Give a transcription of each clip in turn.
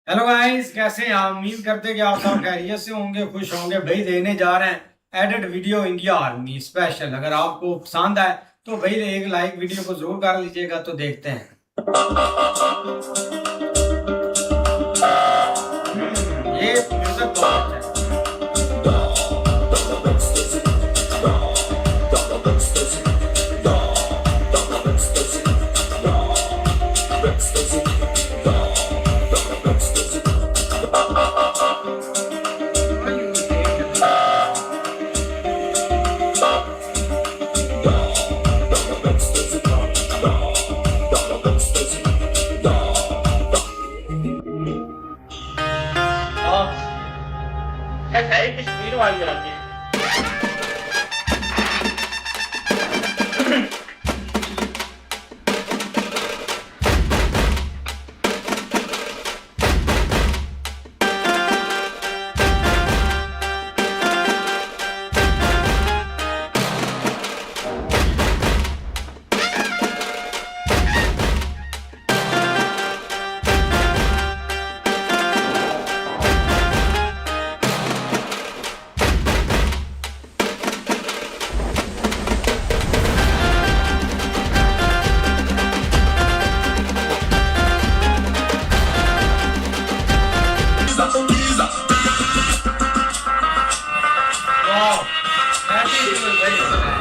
Hello guys, कैसे हैं आप? उम्मीद करते हैं कि आप सब खैरियत से होंगे, खुश होंगे। भाई देने जा रहे हैं edit video India army special. अगर आपको पसंद आए तो भाई एक लाइक वीडियो को जरूर कर लीजिएगा। तो देखते हैं। ये म्यूजिक बहुत अच्छा है। एक स्पीड वाली आती है। Wow, that is very nice.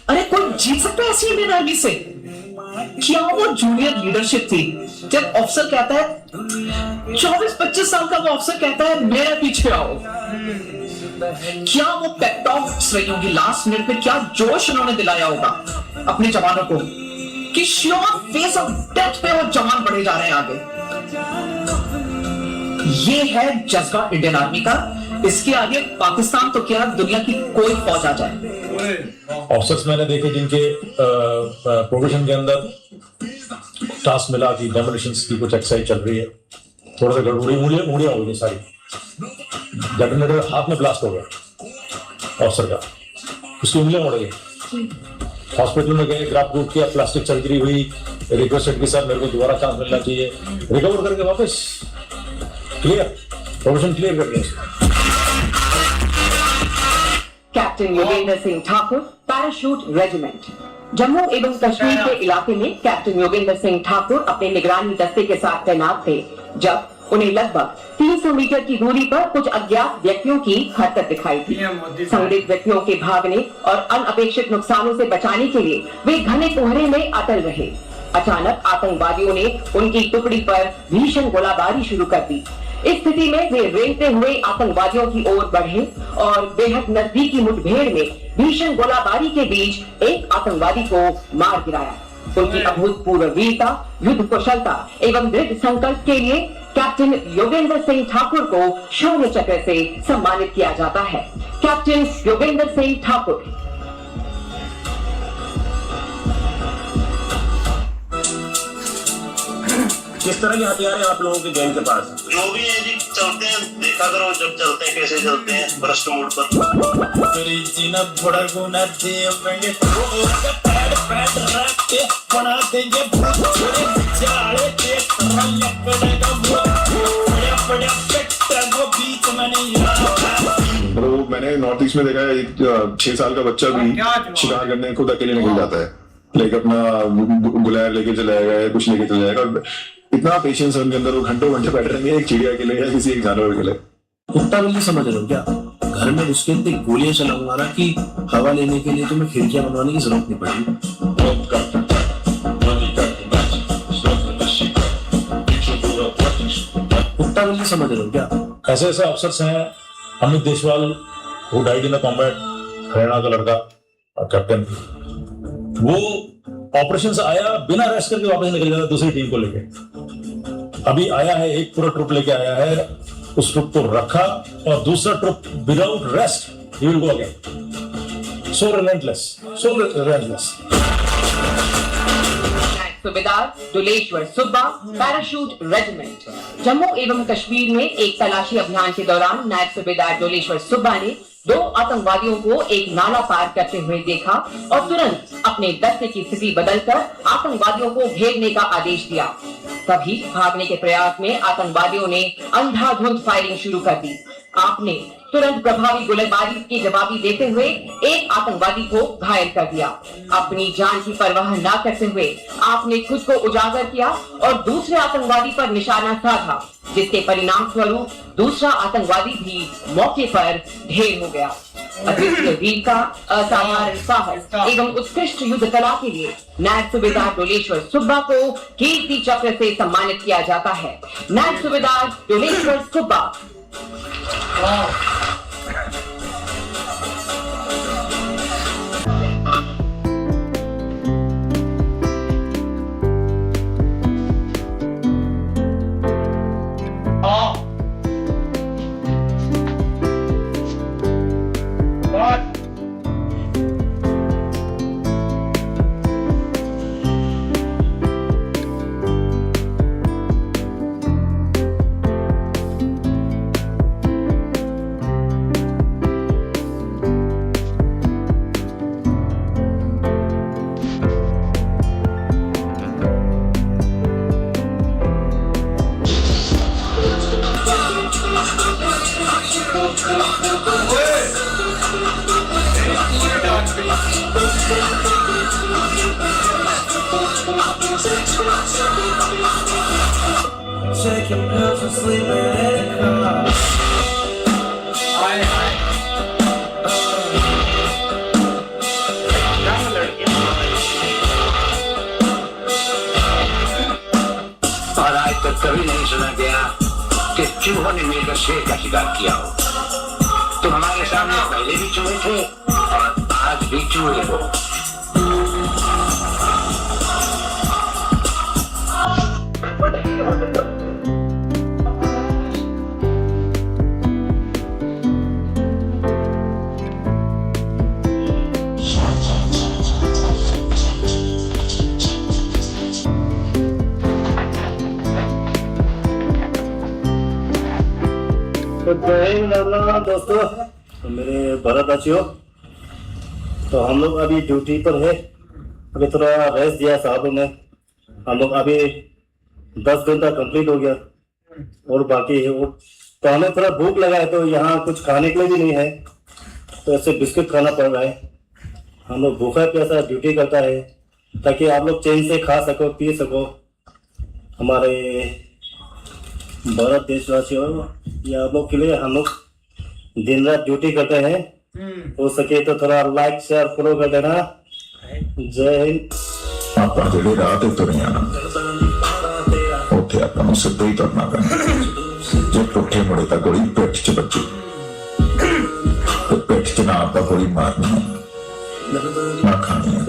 अरे कोई जीत सकता है ऐसी इंडियन आर्मी से? क्या वो जूनियर लीडरशिप थी जब अफसर कहता है 24-25 साल का वो अफसर कहता है मेरे पीछे आओ? क्या वो पेप टॉक्स रही होगी लास्ट मिनट पे? क्या जोश उन्होंने दिलाया होगा अपने जवानों को कि श्योर फेस ऑफ डेथ पे वो जवान बढ़े जा रहे हैं आगे? ये है जज्बा इंडियन आर्मी का। इसके आगे पाकिस्तान तो क्या दुनिया की कोई फौज आ जाए। ऑफिसर्स मैंने देखे जिनके प्रोविजन के अंदर टास्क मिला कि डेमोलिशन की कुछ एक्सरसाइज चल रही है, थोड़ा सा गड़बड़ी उंगलियां हो गई सारी, डेटोनेटर हाथ में ब्लास्ट हो गया ऑफिसर का, उसकी उंगलियां उड़ गई। हॉस्पिटल में गए, ग्राफ रूट किया, प्लास्टिक सर्जरी हुई, रिक्वेस्टेड कि सर मेरे को दोबारा चांस मिलना चाहिए, रिकवर करके वापस क्लियर प्रोविजन क्लियर कर दिया। Captain Yogendra Singh Thakur, parachute regiment. Jammu एवं कश्मीर के इलाके में कैप्टन योगेंद्र सिंह ठाकुर अपने निगरानी दस्ते के साथ तैनात थे जब उन्हें लगभग 300 मीटर की दूरी पर कुछ अज्ञात व्यक्तियों की हरकत दिखाई थी। संदिग्ध व्यक्तियों के भागने और अनअपेक्षित नुकसानों से बचाने के लिए वे घने कोहरे में अटल रहे। अचानक आतंकवादियों ने उनकी टुकड़ी पर भीषण गोलाबारी शुरू कर दी। इस स्थिति में वे रेंगते हुए आतंकवादियों की ओर बढ़े और बेहद नजदीकी मुठभेड़ में भीषण गोलाबारी के बीच एक आतंकवादी को मार गिराया। उनकी अभूतपूर्व वीरता, युद्ध कुशलता एवं दृढ़ संकल्प के लिए कैप्टन योगेंद्र सिंह ठाकुर को शौर्य चक्र से सम्मानित किया जाता है। कैप्टन योगेंद्र सिंह ठाकुर। किस तरह के हथियार है आप लोगों के गैंग के पास? जो भी है जी, चलते हैं, देखा करो जब चलते हैं कैसे चलते हैं, भ्रष्ट मोड पर। वो मैंने नॉर्थ ईस्ट में देखा है, एक 6 साल का बच्चा भी शिकार करने खुद अकेले निकल जाता है, लाइक अपना गुलाब लेके चला जाएगा या कुछ लेके चला जाएगा। इतना पेशेंस है उनके अंदर, वो घंटों घंटे बैठे रहेंगे एक चिड़िया के लिए या किसी एक जानवर के लिए। कुत्ता बिल्ली समझ रहे हो क्या? घर में उसके लिए गोलियां चलाऊंगा ना कि हवा लेने के लिए तुम्हें खिड़कियां बनवाने की जरूरत नहीं पड़ेगी। कुत्ता बिल्ली समझ रहे हो क्या? ऐसे ऐसे अफसर्स हैं, Amit Deshwal who died in the combat, Haryana का लड़का कैप्टन, वो ऑपरेशन से आया बिना रेस्ट करके वापस निकल गया दूसरी टीम को लेके। अभी आया है एक पूरा ट्रुप लेके आया है उस ट्रुप को रखा और दूसरा troop without rest he will go again. So relentless, so relentless. Subedar Duleshwar Subba, parachute regiment. Jammu एवं कश्मीर में एक तलाशी अभियान के दौरान नायब सूबेदार दुलेश्वर सुब्बा ने 2 आतंकवादियों को एक नाला पार करते हुए देखा और तुरंत अपने दस्ते की स्थिति बदलकर आतंकवादियों को घेरने का आदेश दिया। तभी भागने के प्रयास में आतंकवादियों ने अंधाधुंध फायरिंग शुरू कर दी। आपने तुरंत प्रभावी गोलीबारी के जवाबी देते हुए एक आतंकवादी को घायल कर दिया। अपनी जान की परवाह न करते हुए आपने खुद को उजागर किया और दूसरे आतंकवादी पर निशाना साधा, जिसके परिणाम स्वरूप दूसरा आतंकवादी भी मौके पर ढेर हो गया। अद्वितीय वीर का असाधारण साहस एवं उत्कृष्ट युद्ध कला के लिए नायब सूबेदार दुलेश्वर सुब्बा को कीर्ति चक्र से सम्मानित किया जाता है। नायब सूबेदार Duleshwar Subba. Taking pills and sleeping in a car. और आज तक कभी नहीं सुना गया कि चूहों ने मिलकर शेर का शिकार किया हो। तुम हमारे सामने पहले भी चूहे थे और आज भी चूहे हो। दोस्तों, तो मेरे भरत बच्चियों, तो हम लोग अभी ड्यूटी पर है। अभी थोड़ा रेस्ट दिया साहब ने। हम लोग अभी 10 घंटा कंप्लीट हो गया और बाकी है वो। तो हमें थोड़ा भूख लगा है, तो यहाँ कुछ खाने के लिए भी नहीं है, तो ऐसे बिस्किट खाना पड़ रहा है। हम लोग भूखा प्यासा ड्यूटी करता है ताकि आप लोग चैन से खा सको, पी सको। हमारे भारत देशवासियों, ये आप लोग के लिए हम लोग दिन रात ड्यूटी करते हैं। हो सके तो थोड़ा लाइक शेयर फॉलो कर देना। जय हिंद। ਆਪਾਂ ਜਿਹੜੇ ਰਾਹ ਤੇ ਤੁਰੇ ਆ ਨਾ, ਉੱਥੇ ਆਪਾਂ ਨੂੰ ਸਿੱਧਾ ਹੀ ਤੁਰਨਾ ਪੈਣਾ। ਜੇ ਪੁੱਠੇ ਮੁੜੇ ਤਾਂ ਗੋਲੀ ਪਿੱਠ 'ਚ ਵੱਜੂ, ਤੇ ਪਿੱਠ 'ਚ ਨਾ ਆਪਾਂ ਗੋਲੀ ਮਾਰਨੀ ਨਾ ਖਾਣੀ ਹੈ।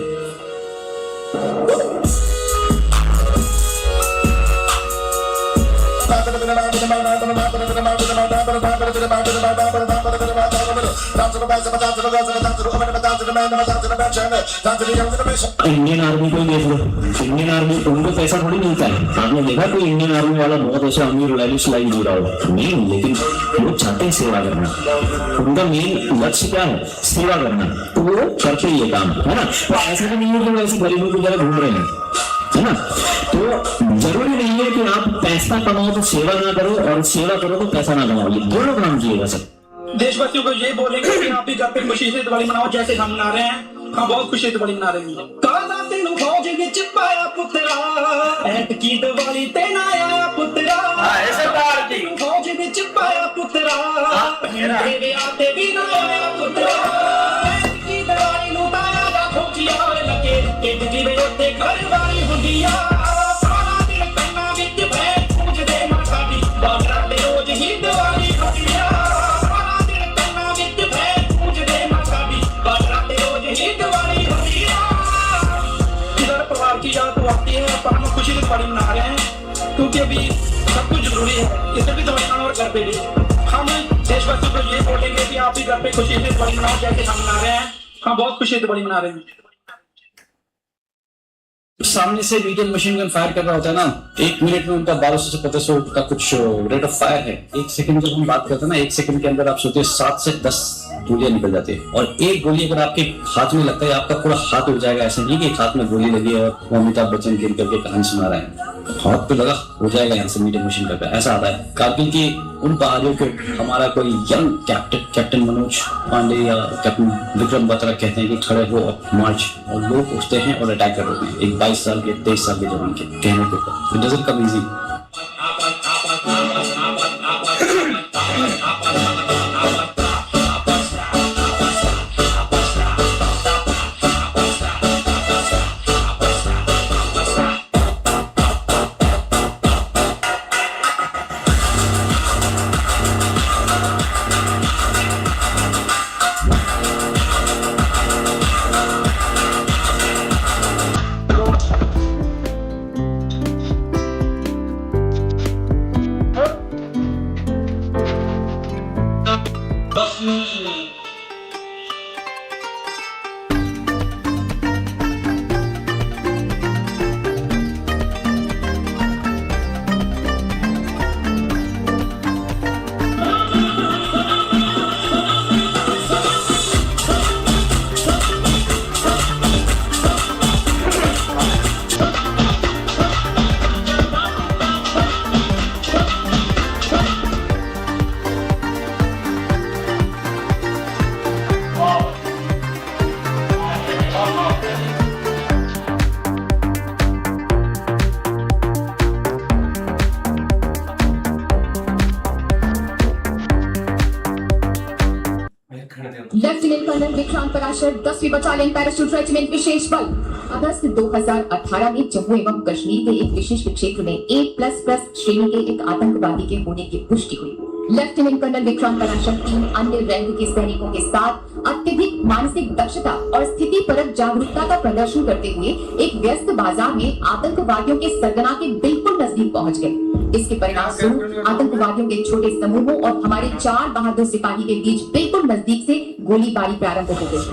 इंडियन आर्मी को देख लो, इंडियन आर्मी उनको पैसा थोड़ी मिलता है। आपने देखा कोई इंडियन आर्मी वाला बहुत ऐसा अमीर लैविश लाइफ जी रहा हो नहीं, लेकिन वो चाहते हैं सेवा करना। उनका मेन लक्ष्य क्या है? सेवा करना। तो वो करते ये काम है ना। तो ऐसा तो नहीं है कि वो ऐसे गरीबों की जगह घूम रहे हैं, है ना। तो जरूरी नहीं है कि आप पैसा कमाओ तो सेवा ना करो, और सेवा करो तो पैसा ना कमाओ। ये दोनों काम किएगा सब। देशवासियों को ये बोलेंगे कि आप भी घर पे खुशी से दिवाली मनाओ जैसे हम मना रहे हैं। हम बहुत खुशी से दिवाली मना रहे हैं। काला तेनू फौज विच पाया पुत्रा, ऐतकी दिवाली ते ना आया पुत्रा। ऐसे पार्टी फौज विच पाया पुत्रा, तेरे विआह ते भी ना आया पुत्रा। ऐतकी दिवाली नू ताया दा फौजिया लगे कि जीवे उत्ते घर वाली हुंदिया। सारा दिन कंना विच बैठ पूजदे माता दी, बाबरा ते रोज ही दिवाली खुशिया। परिवार की याद तो आती है, पर हम खुशी से दिवाली मना रहे हैं क्योंकि अभी सब कुछ जरूरी है, इसे भी समझना और घर पे भी। हम देशवासियों को ये बोलेंगे कि आप भी घर पे खुशी से दिवाली मनाओ, जैसे हम मना रहे हैं। हम बहुत खुशी से दिवाली मना रहे हैं। सामने से मीडियम मशीन गन फायर कर रहा होता है ना, 1 मिनट में उनका 1200 से 1500 का कुछ रेट ऑफ फायर है। 1 सेकंड जब हम बात करते हैं ना, 1 सेकंड के अंदर आप सोचिए 7 से 10 गोलियां निकल जाती है। और एक गोली अगर आपके हाथ में लगता है, आपका पूरा हाथ उड़ जाएगा। ऐसा नहीं कि हाथ में गोली लगी है और अमिताभ बच्चन गिर करके कहानी सुना रहे हैं, हाथ पे लगा हो जाएगा यहाँ से मीडियम मशीन का। ऐसा आता है कारगिल की उन पहाड़ियों के हमारा कोई यंग कैप्टन मनोज पांडे या कैप्टन विक्रम बत्रा कहते हैं कि खड़े हो और मार्च, और लोग उठते हैं और अटैक कर देते हैं एक 22 साल के 23 साल के जवान के कहने के ऊपर। It doesn't come easy. Lieutenant colonel Vikrant Parashar 10वीं बटालियन पैराशूट रेजिमेंट विशेष बल। अगस्त 2018 में जम्मू एवं कश्मीर के एक विशिष्ट क्षेत्र में A++ श्रेणी के एक आतंकवादी के होने की पुष्टि हुई। लेफ्टिनेंट कर्नल विक्रांत पराशर 3 अन्य रैंक के सैनिकों के साथ अत्यधिक मानसिक दक्षता और स्थिति परक जागरूकता का प्रदर्शन करते हुए एक व्यस्त बाजार में आतंकवादियों के सरगना के बिल्कुल नजदीक पहुंच गए। इसके परिणाम स्वरूप आतंकवादियों के छोटे समूहों और हमारे 4 बहादुर सिपाही के बीच बिल्कुल नजदीक से गोलीबारी प्रारंभ हो गई।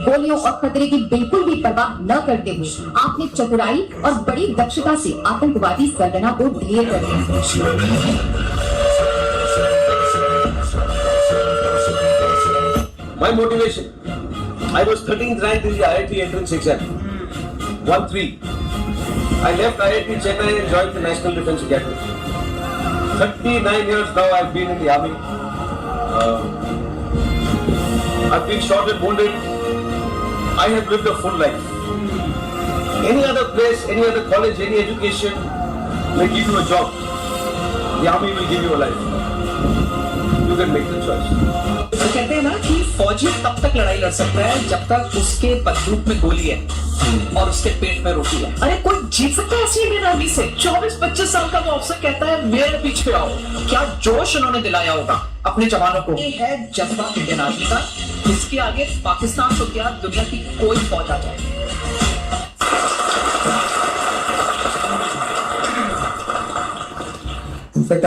गोलियों और खतरे की बिल्कुल भी परवाह न करते हुए आपने चतुराई और बड़ी दक्षता से आतंकवादी सरगना को ढेर कर दिया। My motivation, I was 13th ranked in the IIT entrance exam, 1-3. I left IIT Chennai and joined the National Defence Academy. 39 years now I've been in the army. I've been shot and wounded. I have lived a full life. Any other place, any other college, any education may give you a job. The army will give you a life. You can make the choice. तो कहते हैं ना कि फौजी तब तक लड़ाई लड़ सकता है जब तक उसके बंदूक में गोली है और उसके पेट में रोटी है। अरे कोई जीत सकता है ऐसी इंडियन आर्मी से? 24-25 साल का वो अफसर कहता है मेरे पीछे आओ। क्या जोश उन्होंने दिलाया होगा अपने जवानों को। ये है जज्बा इंडियन आर्मी का, इसके आगे पाकिस्तान तो क्या दुनिया की कोई फौज आ जाए। In fact,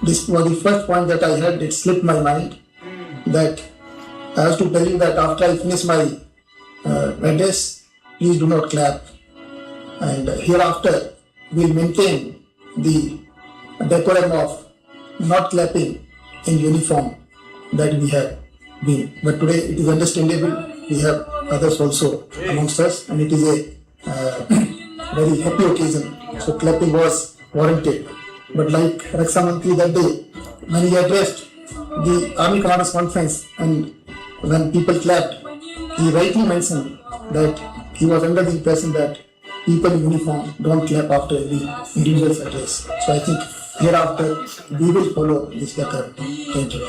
this was the first point that I heard. It slipped my mind that I have to tell you that after I finish my address, please do not clap. And hereafter, we'll maintain the decorum of not clapping in uniform that we have been. But today it is understandable. We have others also amongst us, and it is a very happy occasion. So clapping was warranted. But like Raksha Mantri that day, when he addressed the Army Commanders Conference and when people clapped, he rightly mentioned that he was under the impression that people in uniform don't clap after every individual's address. So I think hereafter we will follow this decorum. Thank you.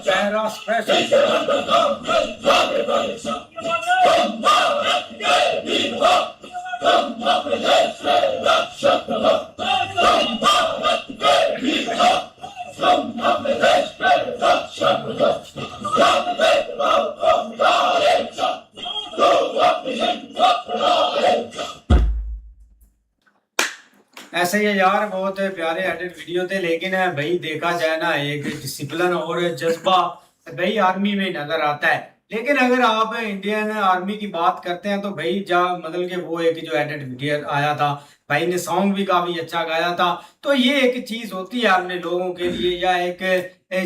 Para special ऐसे ही यार बहुत प्यारे edit video थे, लेकिन भाई देखा जाए ना एक डिसिप्लिन और जज्बा भाई आर्मी में नजर आता है। लेकिन अगर आप इंडियन आर्मी की बात करते हैं तो भाई मतलब कि वो एक जो एडिट वीडियो आया था, भाई ने सॉन्ग भी काफी अच्छा गाया था। तो ये एक चीज होती है अपने लोगों के लिए या एक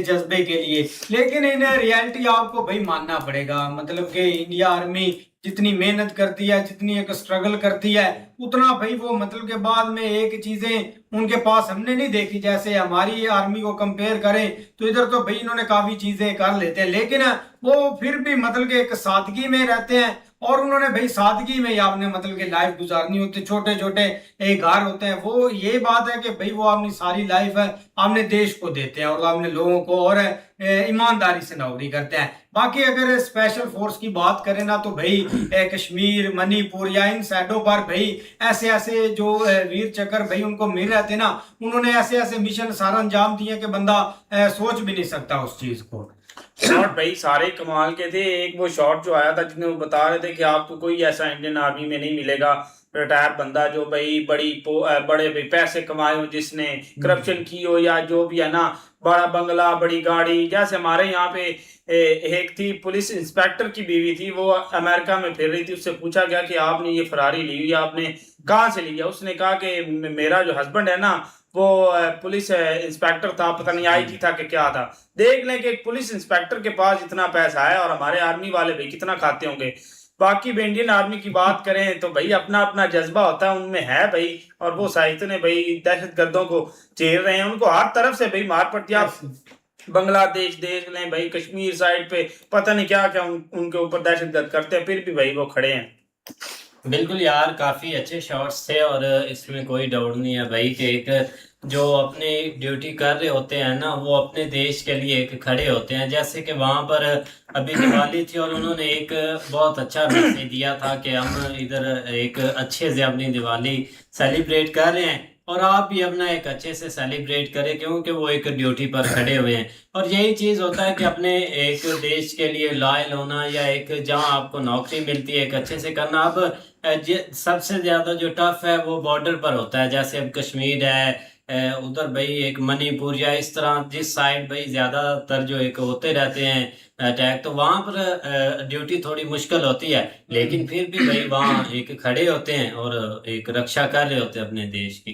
जज्बे के लिए, लेकिन इन रियलिटी आपको भाई मानना पड़ेगा। मतलब कि इंडिया आर्मी जितनी मेहनत करती है, जितनी एक स्ट्रगल करती है, उतना भाई वो मतलब के बाद में एक चीजें उनके पास हमने नहीं देखी। जैसे हमारी आर्मी को कंपेयर करें तो इधर तो भाई इन्होंने काफी चीजें कर लेते हैं, लेकिन वो फिर भी मतलब के एक सादगी में रहते हैं। और उन्होंने भाई सादगी में आपने मतलब के लाइफ गुजारनी होती है, छोटे छोटे एक घर होते हैं। वो ये बात है कि भाई वो अपनी सारी लाइफ है अपने देश को देते हैं और अपने लोगों को और ईमानदारी से नौकरी करते हैं। बाकी अगर स्पेशल फोर्स की बात करें ना तो भाई कश्मीर, मणिपुर या इन साइडों पर भाई ऐसे ऐसे जो वीर चक्र भाई उनको मिल रहे थे ना, उन्होंने ऐसे ऐसे मिशन सारा अंजाम दिए कि बंदा सोच भी नहीं सकता उस चीज को। शॉट भाई सारे कमाल के थे। एक वो शॉट जो आया था जिसमें वो बता रहे थे कि आपको कोई ऐसा इंडियन आर्मी में नहीं मिलेगा रिटायर बंदा जो भाई बड़े भाई पैसे कमाए हो, जिसने करप्शन की हो या जो भी है ना, बड़ा बंगला, बड़ी गाड़ी। जैसे हमारे यहाँ पे एक थी पुलिस इंस्पेक्टर की बीवी थी, वो अमेरिका में फिर रही थी। उससे पूछा गया कि आपने ये फरारी ली हुई, आपने कहाँ से लिया? उसने कहा कि मेरा जो हस्बैंड है ना वो पुलिस इंस्पेक्टर था, पता नहीं आईजी था कि क्या था। देख लें कि एक पुलिस इंस्पेक्टर के पास इतना पैसा है और हमारे आर्मी वाले भाई कितना खाते होंगे। बाकी इंडियन आर्मी की बात करें तो भाई अपना अपना जज्बा होता है, उनमें है भाई। और वो साहित्य ने भाई दहशत गर्दों को चेर रहे हैं, उनको हर तरफ से भाई मार पड़ती है। आप बांग्लादेश देख लें भाई, कश्मीर साइड पे पता नहीं क्या क्या उनके ऊपर दहशत गर्द करते हैं, फिर भी भाई वो खड़े हैं। बिल्कुल यार, काफ़ी अच्छे शॉट्स थे और इसमें कोई डाउट नहीं है भाई कि एक जो अपनी ड्यूटी कर रहे होते हैं ना, वो अपने देश के लिए एक खड़े होते हैं। जैसे कि वहाँ पर अभी दिवाली थी और उन्होंने एक बहुत अच्छा मैसेज दिया था कि हम इधर एक अच्छे से अपनी दिवाली सेलिब्रेट कर रहे हैं और आप भी अपना एक अच्छे से सेलिब्रेट करें, क्योंकि वो एक ड्यूटी पर खड़े हुए हैं। और यही चीज़ होता है कि अपने एक देश के लिए लॉयल होना या एक जहाँ आपको नौकरी मिलती है एक अच्छे से करना। अब सबसे ज़्यादा जो टफ है वो बॉर्डर पर होता है। जैसे अब कश्मीर है, उधर भाई एक मणिपुर या इस तरह जिस साइड भाई ज़्यादातर जो एक होते रहते हैं अटैक, तो वहाँ पर ड्यूटी थोड़ी मुश्किल होती है, लेकिन फिर भी भाई वहाँ एक खड़े होते हैं और एक रक्षा कर रहे होते हैं अपने देश की।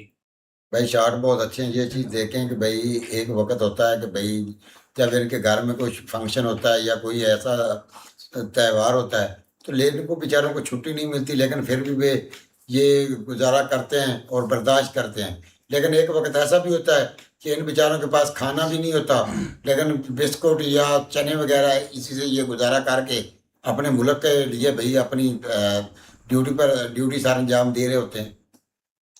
भाई शॉट बहुत अच्छे हैं। ये चीज़ देखें कि भाई एक वक्त होता है कि भाई जब इनके घर में कुछ फंक्शन होता है या कोई ऐसा त्यौहार होता है तो लेकिन को बेचारों को छुट्टी नहीं मिलती, लेकिन फिर भी वे ये गुजारा करते हैं और बर्दाश्त करते हैं। लेकिन एक वक्त ऐसा भी होता है कि इन बेचारों के पास खाना भी नहीं होता, लेकिन बिस्कुट या चने वगैरह इसी से ये गुजारा करके अपने मुल्क के लिए भाई अपनी ड्यूटी सारे अंजाम दे रहे होते हैं।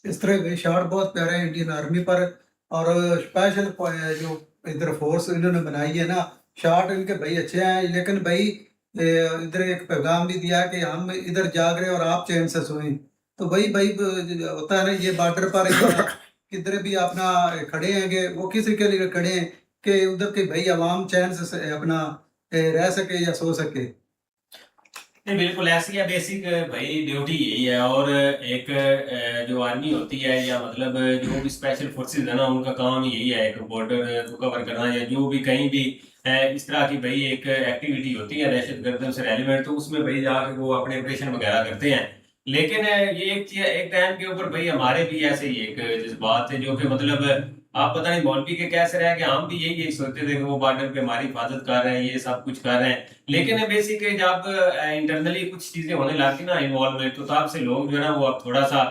इस तरह के शॉट बहुत प्यारे हैं इंडियन आर्मी पर। और स्पेशल जो इधर फोर्स इन्होंने बनाई है ना, शॉट इनके भाई अच्छे हैं। लेकिन भाई इधर एक पैगाम भी दिया कि हम इधर जाग रहे हैं और आप चैन से सोएं। तो भाई होता है ना, ये बॉर्डर पर किधर भी अपना खड़े हैं, वो किसी के लिए खड़े हैं कि उधर के भाई आवाम चैन से अपना रह सके या सो सके। बिल्कुल ऐसी है बेसिक भाई ड्यूटी यही है। और एक जो आर्मी होती है या मतलब जो भी स्पेशल फोर्सेस है ना, उनका काम यही है एक बॉर्डर को कवर करना या जो भी कहीं भी इस तरह की भाई एक एक्टिविटी होती है दहशत गर्दों से रेलिवेंट, तो उसमें भाई जाके वो अपने ऑपरेशन वगैरह करते हैं। लेकिन ये एक टाइम के ऊपर भाई हमारे भी ऐसे ही एक जज्बात है जो कि मतलब आप पता नहीं मौलवी के कैसे रहे कि हम भी यही सोचते थे कि वो बॉर्डर पे हमारी हिफाजत कर रहे हैं, ये सब कुछ कर रहे हैं। लेकिन बेसिकली जब इंटरनली कुछ चीजें होने लगती ना इन्वॉल्वमेंट, तो तब से लोग जो है ना वो अब थोड़ा सा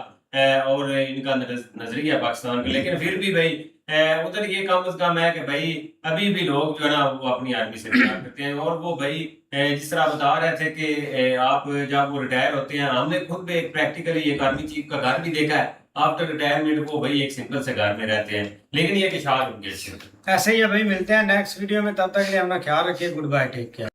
और इनका नजरिया पाकिस्तान का। लेकिन फिर भी भाई उधर ये कम से कम है कि भाई अभी भी लोग जो है ना वो अपनी आर्मी से प्यार करते हैं। और वो भाई जिस तरह बता रहे थे कि आप जब वो रिटायर होते हैं, हमने खुद भी एक प्रैक्टिकली एक आर्मी चीफ का घर भी देखा है। आफ्टर रिटायरमेंट वो भाई एक सिंपल से घर में रहते हैं, लेकिन ये कि शायद उनके ऐसे ही है भाई। मिलते हैं नेक्स्ट वीडियो में, तब तक के लिए अपना ख्याल रखिए। Good bye, take care.